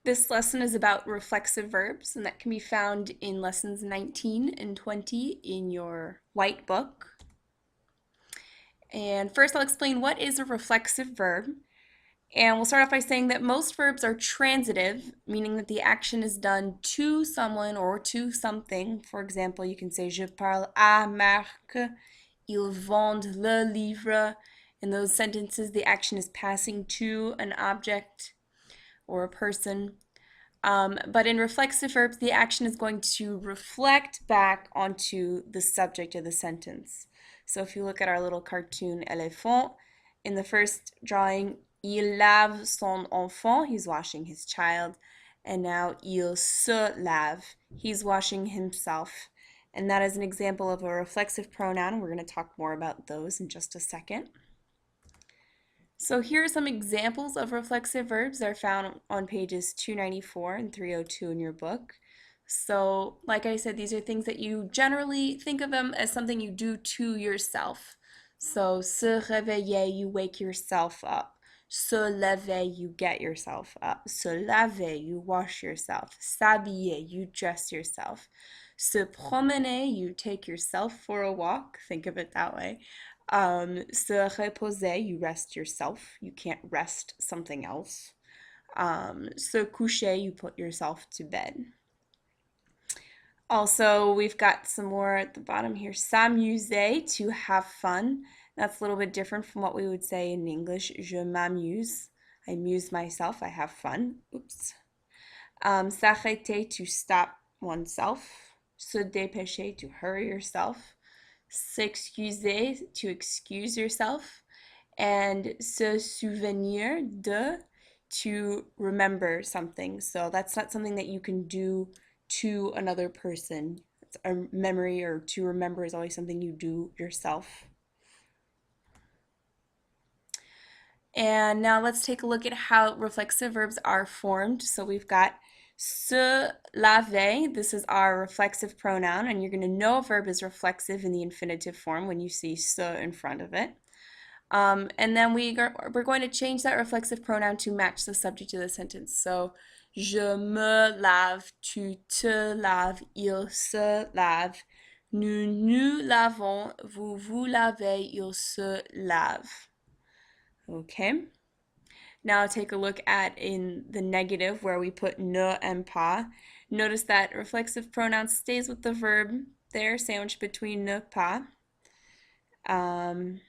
This lesson is about reflexive verbs, and that can be found in lessons 19 and 20 in your white book. And first, I'll explain what is a reflexive verb. And we'll start off by saying that most verbs are transitive, meaning that the action is done to someone or to something. For example, you can say Je parle à Marc, ils vendent le livre. In those sentences, the action is passing to an object or a person. But in reflexive verbs, the action is going to reflect back onto the subject of the sentence. So if you look at our little cartoon éléphant, in the first drawing, il lave son enfant, he's washing his child, and now il se lave, he's washing himself. And that is an example of a reflexive pronoun. We're going to talk more about those in just a second. So here are some examples of reflexive verbs that are found on pages 294 and 302 in your book. So like I said, these are things that you generally think of them as something you do to yourself. So se réveiller, you wake yourself up. Se lever, you get yourself up. Se laver, you wash yourself. S'habiller, you dress yourself. Se promener, you take yourself for a walk. Think of it that way. Se reposer, you rest yourself. You can't rest something else. Se coucher, you put yourself to bed. Also, we've got some more at the bottom here. S'amuser, to have fun. That's a little bit different from what we would say in English. Je m'amuse. I amuse myself. I have fun. Oops. S'arrêter, to stop oneself. Se dépêcher, to hurry yourself. S'excuser, to excuse yourself, and se souvenir de, to remember something. So that's not something that you can do to another person. It's a memory, or to remember is always something you do yourself. And now let's take a look at how reflexive verbs are formed. So we've got se laver, this is our reflexive pronoun, and you're going to know a verb is reflexive in the infinitive form when you see se in front of it. And then we're going to change that reflexive pronoun to match the subject of the sentence. So, je me lave, tu te laves, il se lave, nous nous lavons, vous vous lavez, il se lave. Okay. Now take a look at in the negative where we put ne and pas. Notice that reflexive pronoun stays with the verb there, sandwiched between ne pas. And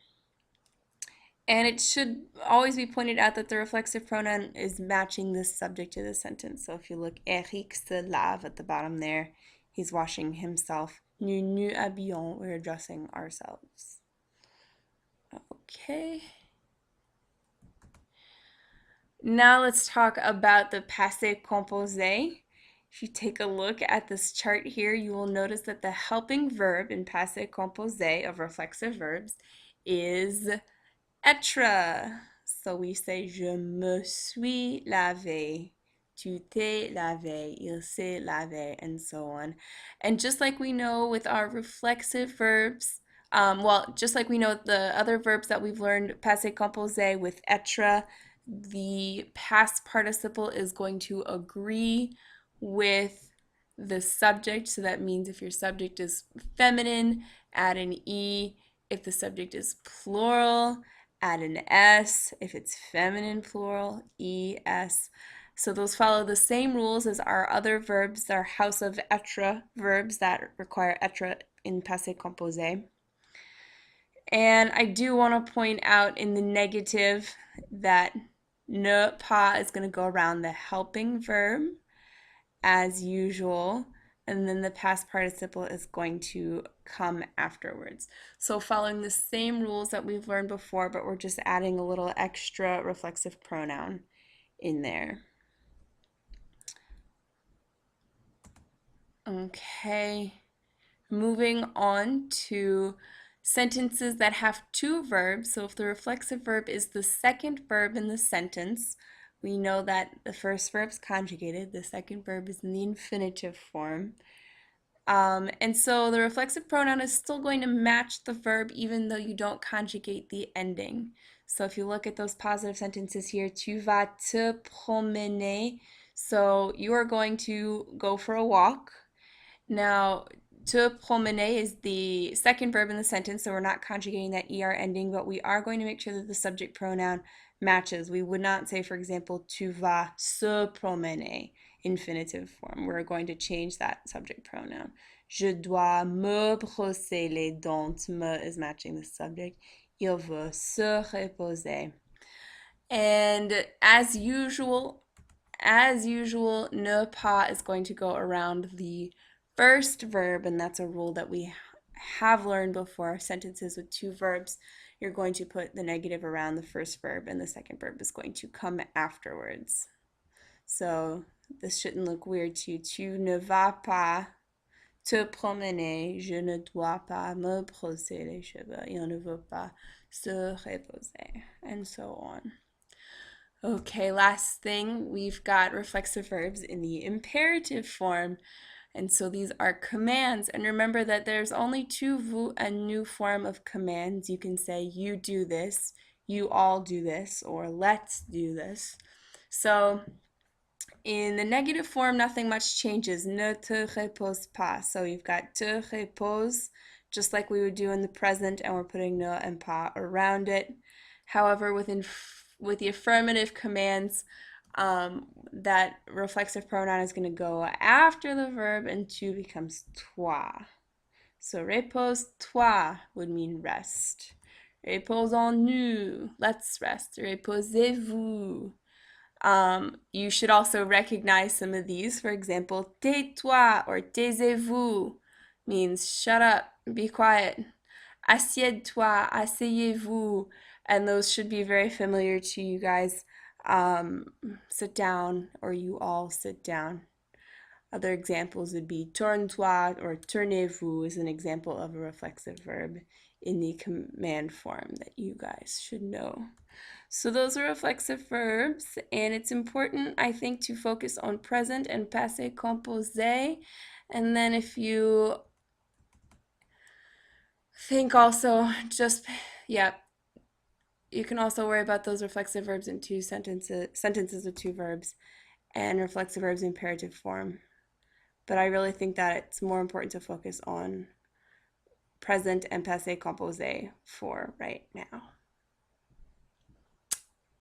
it should always be pointed out that the reflexive pronoun is matching the subject to the sentence. So if you look, Eric se lave at the bottom there, he's washing himself. Nous nous habillons, we're dressing ourselves. Okay. Now let's talk about the passé composé. If you take a look at this chart here, you will notice that the helping verb in passé composé of reflexive verbs is être. So we say je me suis lavé, tu t'es lavé, il s'est lavé, and so on. And just like we know with our reflexive verbs, just like we know the other verbs that we've learned, passé composé with être, the past participle is going to agree with the subject. So that means if your subject is feminine, add an E. If the subject is plural, add an S. If it's feminine plural, ES. So those follow the same rules as our other verbs, our house of être verbs that require être in passé composé. And I do want to point out in the negative that ne pas is going to go around the helping verb as usual, and then the past participle is going to come afterwards. So following the same rules that we've learned before, but we're just adding a little extra reflexive pronoun in there. Okay, moving on to sentences that have two verbs. So if the reflexive verb is the second verb in the sentence, we know that the first verb's conjugated, the second verb is in the infinitive form. And so the reflexive pronoun is still going to match the verb even though you don't conjugate the ending. So if you look at those positive sentences here, tu vas te promener, So you are going to go for a walk. Now, te promener is the second verb in the sentence, so we're not conjugating that er ending, but we are going to make sure that the subject pronoun matches. We would not say, for example, tu vas se promener, infinitive form. We're going to change that subject pronoun. Je dois me brosser les dents. Me is matching the subject. Il veut se reposer. And as usual, ne pas is going to go around the first verb, and that's a rule that we have learned before. Sentences with two verbs, you're going to put the negative around the first verb, and the second verb is going to come afterwards. So this shouldn't look weird to you. Tu ne vas pas te promener, je ne dois pas me brosser les cheveux, il ne veut pas se reposer, and so on. Okay, last thing, we've got reflexive verbs in the imperative form. And so these are commands. And remember that there's only two vous and nous form of commands. You can say you do this, you all do this, or let's do this. So in the negative form, nothing much changes. Ne te repose pas. So you've got te repose, just like we would do in the present, and we're putting ne and pas around it. However, with the affirmative commands, that reflexive pronoun is going to go after the verb, and tu becomes toi. So repose-toi would mean rest. Reposons-nous, let's rest. Reposez-vous. You should also recognize some of these. For example, tais-toi or taisez-vous means shut up, be quiet. Assieds-toi, asseyez-vous, and those should be very familiar to you guys. Sit down, or you all sit down. Other examples would be tourne-toi or tournez-vous is an example of a reflexive verb in the command form that you guys should know. So those are reflexive verbs, and it's important, I think, to focus on present and passé composé. And then if you think also you can also worry about those reflexive verbs in sentences with two verbs, and reflexive verbs in imperative form. But I really think that it's more important to focus on present and passé composé for right now.